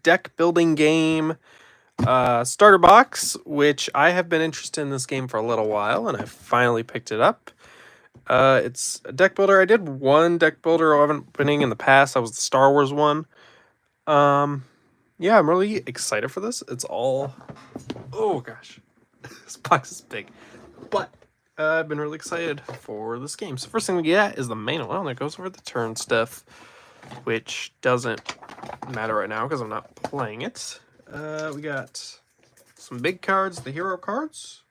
deck building game starter box, which I have been interested in this game for a little while, and I finally picked it up. It's a deck builder. I did one deck builder opening in the past. That was the Star Wars one. Yeah, I'm really excited for this. It's all... Oh, gosh. This box is big. But I've been really excited for this game. So first thing we get is the manual. That goes over the turn stuff, which doesn't matter right now because I'm not playing it. We got some big cards, the hero cards.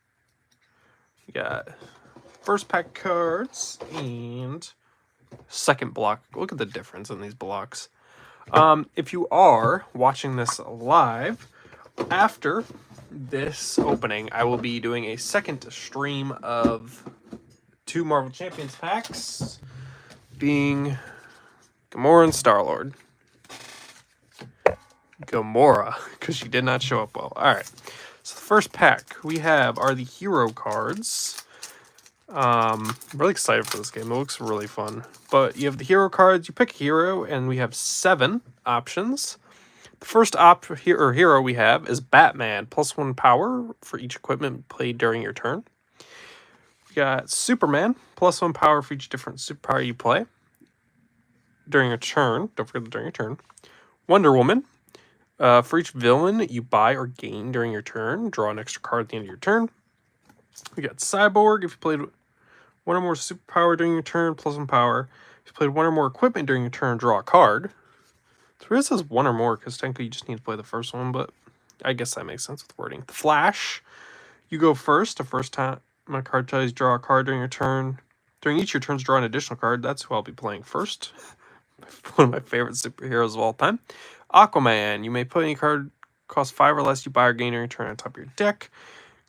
We got first pack cards and second block. Look at the difference in these blocks. If you are watching this live, after this opening, I will be doing a second stream of 2 Marvel Champions packs, being Gamora and Star-Lord. Gamora, because she did not show up well. Alright, so the first pack we have are the hero cards. I'm really excited for this game. It looks really fun. But you have the hero cards, you pick a hero, and we have 7 options. The first hero we have is Batman, +1 power for each equipment played during your turn. We got Superman, +1 power for each different superpower you play during your turn. Don't forget during your turn. Wonder Woman, for each villain you buy or gain during your turn, draw an extra card at the end of your turn. We got Cyborg, if you played one or more superpower during your turn, +1 power. If you played one or more equipment during your turn, draw a card. So it says one or more, because technically you just need to play the first one, but I guess that makes sense with wording. The Flash, you go first. The first time my card tells you draw a card during your turn. During each of your turns, draw an additional card. That's who I'll be playing first. One of my favorite superheroes of all time. Aquaman, you may put any card cost 5 or less you buy or gain during your turn on top of your deck.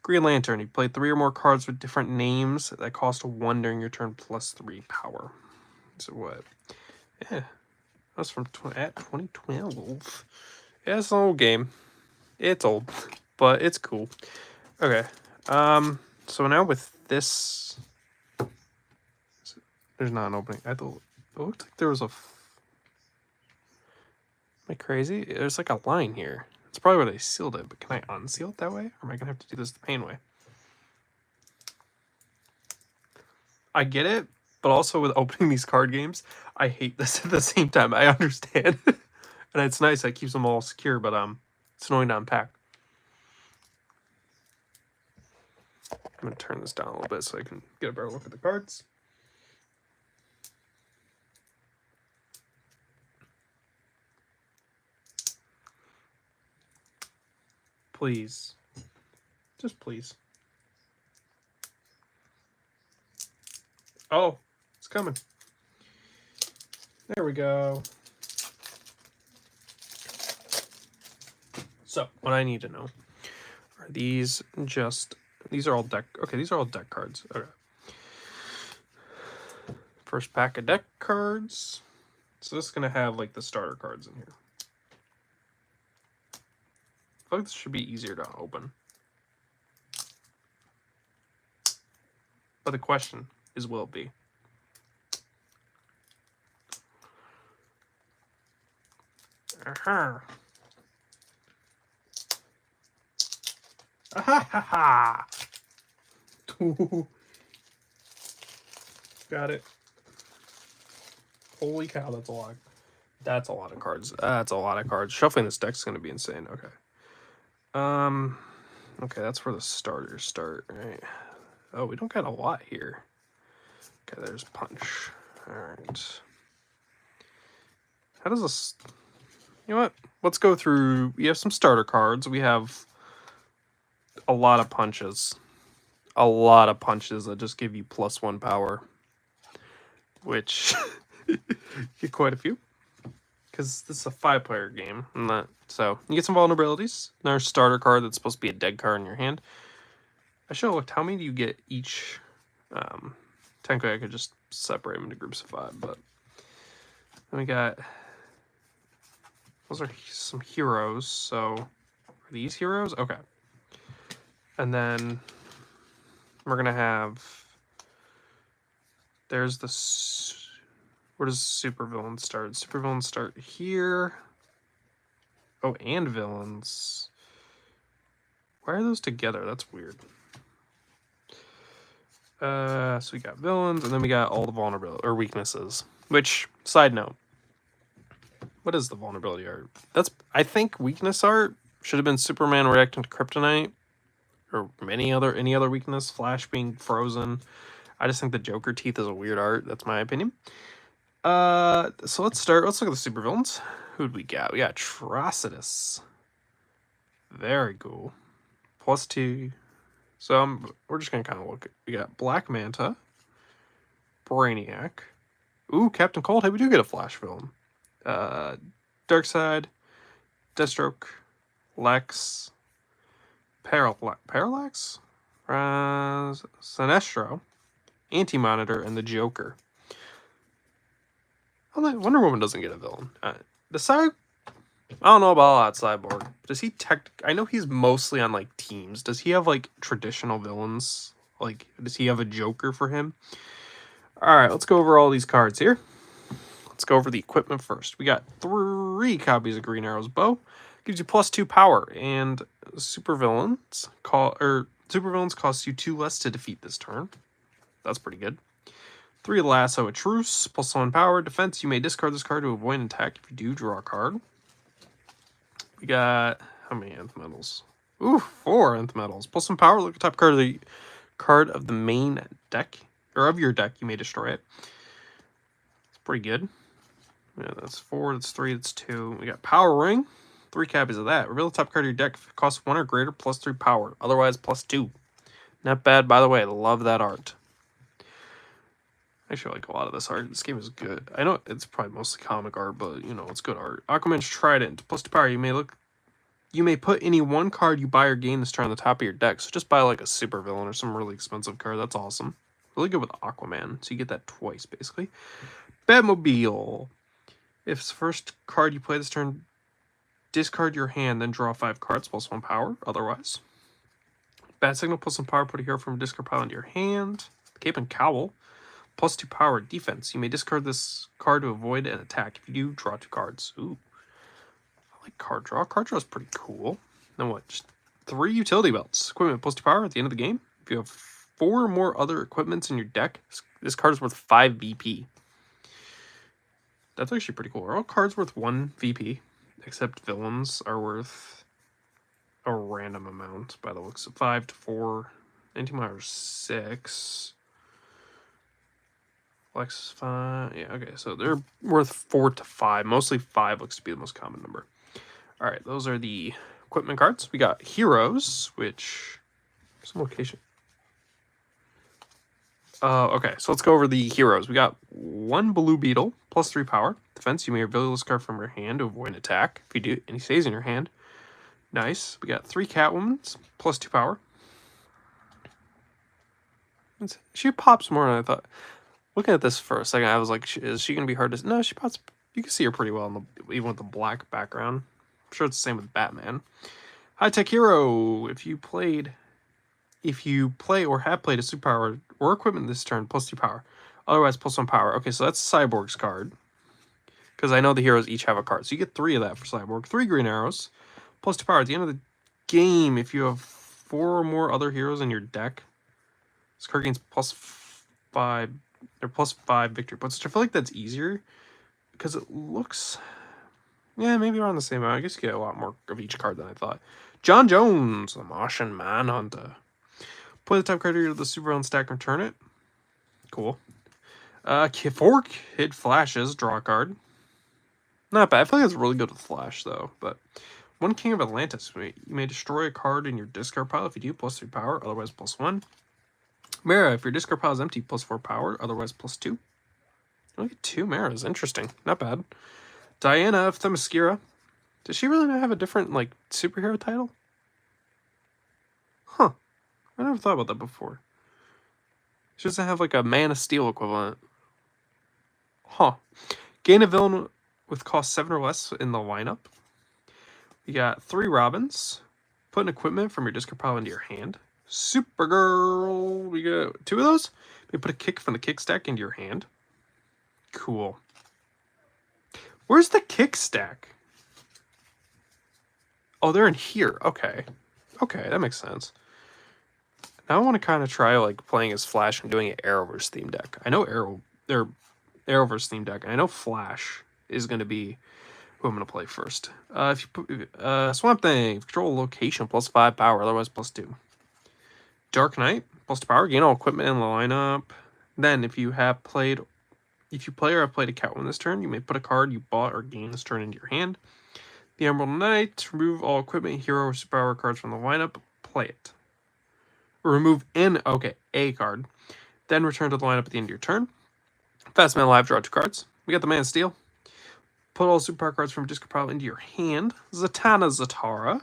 Green Lantern, you play 3 or more cards with different names that cost 1 during your turn +3 power. So what? Yeah. That's from 2012. Yeah, it's an old game. It's old, but it's cool. Okay. So now with this, there's not an opening. I thought it looked like there was a. Am I crazy? There's like a line here. It's probably where they sealed it, but can I unseal it that way, or am I gonna have to do this the pain way? I get it, but also with opening these card games, I hate this at the same time. I understand. And it's nice that keeps them all secure, but it's annoying to unpack. I'm gonna turn this down a little bit so I can get a better look at the cards. Please. Just please. Oh, it's coming. There we go. So, what I need to know are these are all deck. Okay, these are all deck cards. Okay. First pack of deck cards. So this is gonna have like the starter cards in here. I feel like this should be easier to open. But the question is, will it be? Aha. Ha ha ha! Got it. Holy cow, that's a lot. That's a lot of cards. That's a lot of cards. Shuffling this deck's gonna be insane. Okay. Okay, that's where the starters start, right? Oh, we don't got a lot here. Okay, there's punch. Alright. How does this... You know what? Let's go through... We have some starter cards. We have a lot of punches. A lot of punches that just give you +1 power. Which... get quite a few. Because this is a 5-player game. So, you get some vulnerabilities. Another starter card that's supposed to be a dead card in your hand. I should have looked. How many do you get each? Technically, I could just separate them into groups of 5, but... Then we got... Those are some heroes, so... Are these heroes? Okay. And then... We're gonna have... There's the... Where does supervillain start? Supervillain start here. Oh, and villains. Why are those together? That's weird. So we got villains, and then we got all the vulnerability or weaknesses. Which, side note, what is the vulnerability art? That's, I think, weakness art should have been Superman reacting to kryptonite, or any other weakness. Flash being frozen. I just think the Joker teeth is a weird art. That's my opinion. So let's start. Let's look at the supervillains. Who'd we got? We got Atrocitus. Very cool. +2. So we're just gonna kind of look. We got Black Manta, Brainiac. Ooh, Captain Cold. Hey, we do get a Flash villain. Darkseid, Deathstroke, Lex, Parallax, Sinestro, Anti-Monitor, and the Joker. Wonder Woman doesn't get a villain. I don't know about all that Cyborg. Does he I know he's mostly on like teams. Does he have like traditional villains? Like, does he have a Joker for him? All right, let's go over all these cards here. Let's go over the equipment first. We got 3 copies of Green Arrow's bow. Gives you +2 power, and supervillains cost you 2 less to defeat this turn. That's pretty good. 3 lasso a truce, +1 power. Defense, you may discard this card to avoid an attack. If you do, draw a card. We got, how many nth metals? Ooh, 4 nth metals. +1 power, look at the top card of the main deck, or of your deck, you may destroy it. It's pretty good. Yeah, that's 4, that's 3, that's 2. We got Power Ring. 3 copies of that. Reveal the top card of your deck. If it costs 1 or greater, +3 power. Otherwise, +2. Not bad, by the way. I love that art. I actually like a lot of this art. This game is good. I know it's probably mostly comic art, but, you know, it's good art. Aquaman's Trident. +2 power. You may put any 1 card you buy or gain this turn on the top of your deck. So just buy, like, a super villain or some really expensive card. That's awesome. Really good with Aquaman. So you get that twice, basically. Batmobile. If it's the first card you play this turn, discard your hand, then draw 5 cards, +1 power, otherwise. Bat Signal, +1 power, put a hero from a discard pile into your hand. Cape and Cowl, +2 power, defense. You may discard this card to avoid an attack. If you do, draw 2 cards. Ooh. I like card draw. Card draw is pretty cool. Then what? Just 3 utility belts. Equipment, +2 power at the end of the game. If you have 4 or more other equipments in your deck, this card is worth 5 VP. That's actually pretty cool. Are all cards worth 1 VP? Except villains are worth a random amount by the looks of 5 to 4. Anti-Monitor 6. Flex 5. Yeah, okay. So they're worth 4 to 5. Mostly 5 looks to be the most common number. All right, those are the equipment cards. We got heroes, which some location. Okay, so let's go over the heroes. We got 1 Blue Beetle, +3 power. Defense, you may reveal this card from your hand to avoid an attack. If you do, and he stays in your hand. Nice. We got 3 Catwomans, +2 power. She pops more than I thought. Looking at this for a second, I was like, is she going to be hard to... No, she pops... You can see her pretty well, even with the black background. I'm sure it's the same with Batman. High-Tech Hero. If you play or have played a superpower or equipment this turn, +2 power. Otherwise, +1 power. Okay, so that's Cyborg's card. Because I know the heroes each have a card. So you get 3 of that for Cyborg. 3 Green Arrows. +2 power. At the end of the game, if you have 4 or more other heroes in your deck, this card gains +5 or +5 victory points. Which I feel like that's easier. Because it looks... Yeah, maybe around the same amount. I guess you get a lot more of each card than I thought. John Jones, the Martian Manhunter. Play the top card of the supervillain stack and return it. Cool. 4 Kid Flashes, draw a card. Not bad. I feel like it's really good with Flash, though. But 1 King of Atlantis. You may destroy a card in your discard pile. If you do, +3 power. Otherwise, +1. Mara, if your discard pile is empty, +4 power. Otherwise, +2. Look at 2 Maras. Interesting. Not bad. Diana of Themyscira. Does she really not have a different, like, superhero title? Huh. I never thought about that before. She doesn't have, like, a Man of Steel equivalent. Huh. Gain a villain with cost 7 or less in the lineup. You got 3 Robins. Put an equipment from your discard pile into your hand. Supergirl. We got 2 of those. You put a kick from the kick stack into your hand. Cool. Where's the kick stack? Oh, they're in here. Okay. Okay, that makes sense. Now I want to kind of try like playing as Flash and doing an Arrowverse theme deck. I know Arrowverse theme deck. And I know Flash is going to be who I'm going to play first. If you put Swamp Thing, control location +5 power, otherwise +2. Dark Knight +2 power, gain all equipment in the lineup. Then if you play or have played a Catwoman this turn, you may put a card you bought or gained this turn into your hand. The Emerald Knight, remove all equipment, hero, or superpower cards from the lineup. Play it. Remove a card. Then return to the lineup at the end of your turn. Fast Man Alive, draw 2 cards. We got the Man of Steel. Put all superpower cards from your discard pile into your hand. Zatanna Zatara.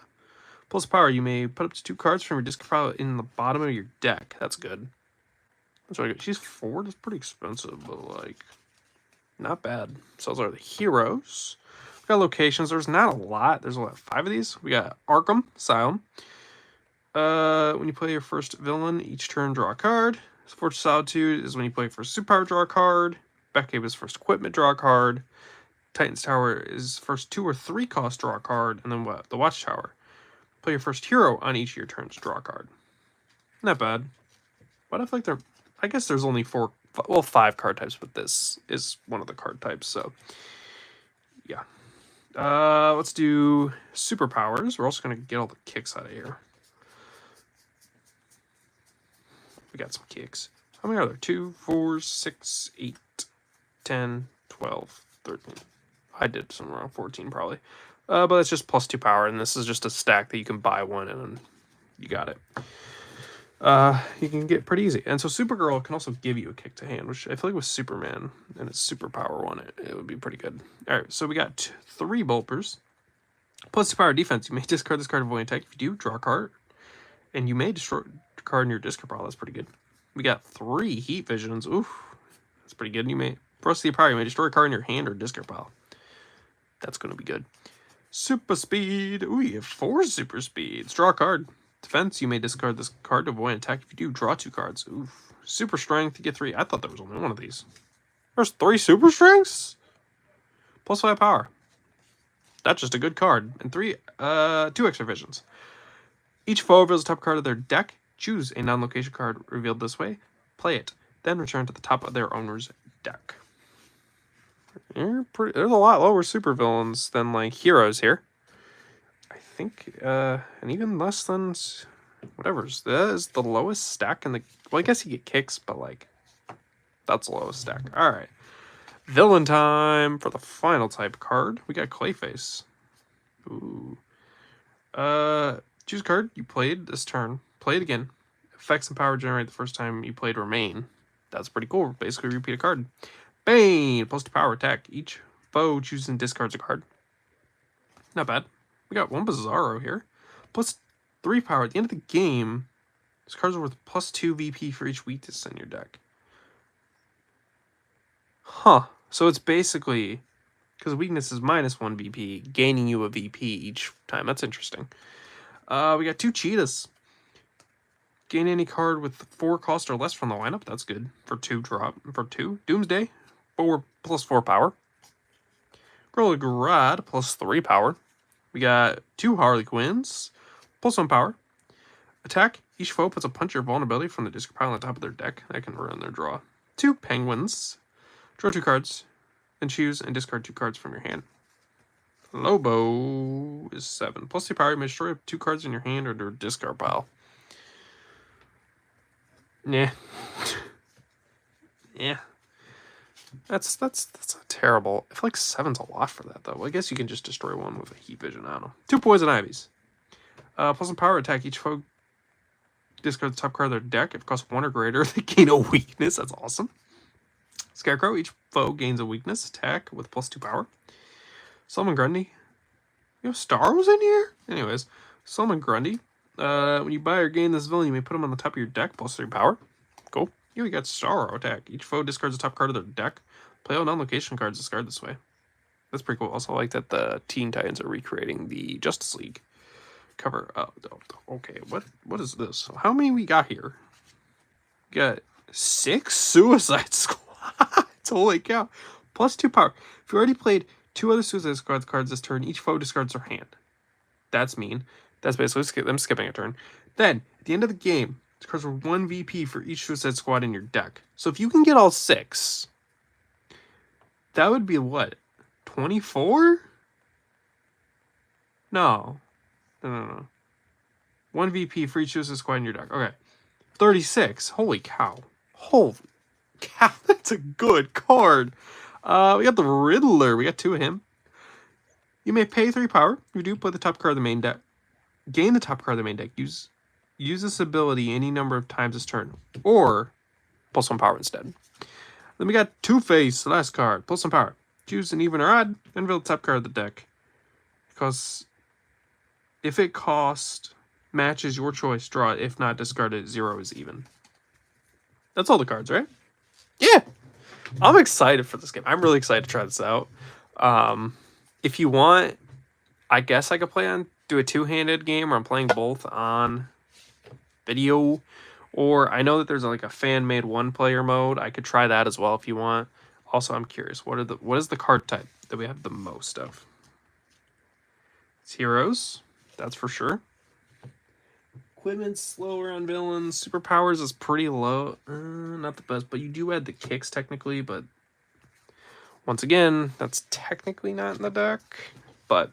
+power, you may put up to 2 cards from your discard pile in the bottom of your deck. That's good. That's really good. She's 4. That's pretty expensive, but like, not bad. So those are the heroes. We got locations. There's not a lot. There's 5 of these. We got Arkham Asylum. When you play your first villain, each turn draw a card. Fortress Solitude is when you play your first superpower, draw a card. Batcave is first equipment, draw a card. Titan's Tower is first 2 or 3 cost, draw a card. And then the Watchtower. Play your first hero on each of your turns, draw a card. Not bad. But I feel like I guess there's only 5 card types, but this is one of the card types, so yeah. Let's do superpowers. We're also gonna get all the kicks out of here. We got some kicks. How many are there? 2, 4, 6, 8, 10, 12, 13. I did somewhere around 14 probably. But it's just +2 power, and this is just a stack that you can buy one, and you got it. You can get pretty easy. And so Supergirl can also give you a kick to hand, which I feel like with Superman and its superpower one, it would be pretty good. All right, so we got 3 Bulpers. +2 power defense. You may discard this card to avoid attack. If you do, draw a card. And you may destroy a card in your discard pile. That's pretty good. We got 3 Heat Visions. Oof, that's pretty good. You may, for the power, you may destroy a card in your hand or discard pile. That's going to be good. Super Speed. Ooh, you have 4 Super Speeds. Draw a card. Defense, you may discard this card to avoid an attack. If you do, draw 2 cards. Oof. Super Strength, you get 3. I thought there was only one of these. There's 3 Super Strengths? +5 power. That's just a good card. And 2 extra visions. Each foe reveals the top card of their deck. Choose a non-location card revealed this way. Play it. Then return to the top of their owner's deck. There's a lot lower supervillains than like heroes here. I think, and even less than whatever's. That is the lowest stack in the. Well, I guess you get kicks, but like, that's the lowest stack. All right, villain time for the final type card. We got Clayface. Ooh. Choose a card you played this turn. Play it again. Effects and power generate the first time you played Remain. That's pretty cool. Basically, repeat a card. Bane, +2 power attack. Each foe chooses and discards a card. Not bad. We got 1 Bizarro here. +3 power. At the end of the game, this card's worth +2 VP for each weakness in your deck. Huh. So it's basically, because weakness is -1 VP, gaining you a VP each time. That's interesting. We got 2 Cheetahs. Gain any card with 4 cost or less from the lineup. That's good for 2 drop. For 2. Doomsday, +4 power. Gorilla Grodd, +3 power. We got 2 Harley Quinns, +1 power. Attack. Each foe puts a punch or vulnerability from the discard pile on the top of their deck. That can ruin their draw. 2 Penguins. Draw 2 cards. Then choose and discard 2 cards from your hand. Lobo is 7. +2 power. You may destroy 2 cards in your hand or their discard pile. Yeah. Yeah. That's terrible. I feel like 7's a lot for that, though. Well, I guess you can just destroy 1 with a Heat Vision. I don't know. 2 Poison Ivies. +1 power attack. Each foe discard the top card of their deck. If it costs 1 or greater, they gain a weakness. That's awesome. Scarecrow. Each foe gains a weakness. Attack with +2 power. Solomon Grundy. You have Starros in here? Anyways, Solomon Grundy. When you buy or gain this villain, you may put him on the top of your deck. +3 power. Cool. Here we got Starro attack. Each foe discards the top card of their deck. Play all non-location cards discard this way. That's pretty cool. Also, I like that the Teen Titans are recreating the Justice League cover. Okay, what is this? How many we got here? We got 6 Suicide Squads. Holy cow. +2 power. If you already played 2 other Suicide Squad cards this turn, each foe discards their hand. That's mean. That's basically them skipping a turn. Then, at the end of the game, these cards are 1 VP for each Suicide Squad in your deck. So if you can get all 6, that would be what? 24? No. No. 1 VP for each Suicide Squad in your deck. Okay. 36. Holy cow. Holy cow. That's a good card. We got the Riddler. We got 2 of him. You may pay 3 power. You do play the top card of the main deck. Gain the top card of the main deck. Use this ability any number of times this turn. Or pull some power instead. Then we got Two-Face, the last card. Pull some power. Choose an even or odd, and reveal the top card of the deck. Because if it cost matches your choice, draw it. If not, discard it. 0 is even. That's all the cards, right? Yeah. I'm excited for this game. I'm really excited to try this out. If you want, I guess I could do a 2-handed game where I'm playing both on video. Or I know that there's like a fan-made 1-player mode. I could try that as well if you want. Also, I'm curious, what is the card type that we have the most of? It's heroes, that's for sure. Equipment's slower on villains. Superpowers is pretty low. Not the best, but you do add the kicks technically, but once again, that's technically not in the deck. But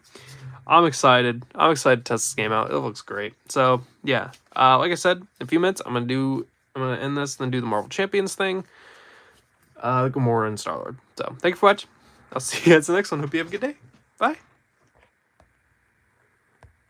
I'm excited. I'm excited to test this game out. It looks great. So yeah, like I said, in a few minutes, I'm gonna end this, and then do the Marvel Champions thing. Gamora and Star-Lord. So thank you for watching. I'll see you guys in the next one. Hope you have a good day. Bye.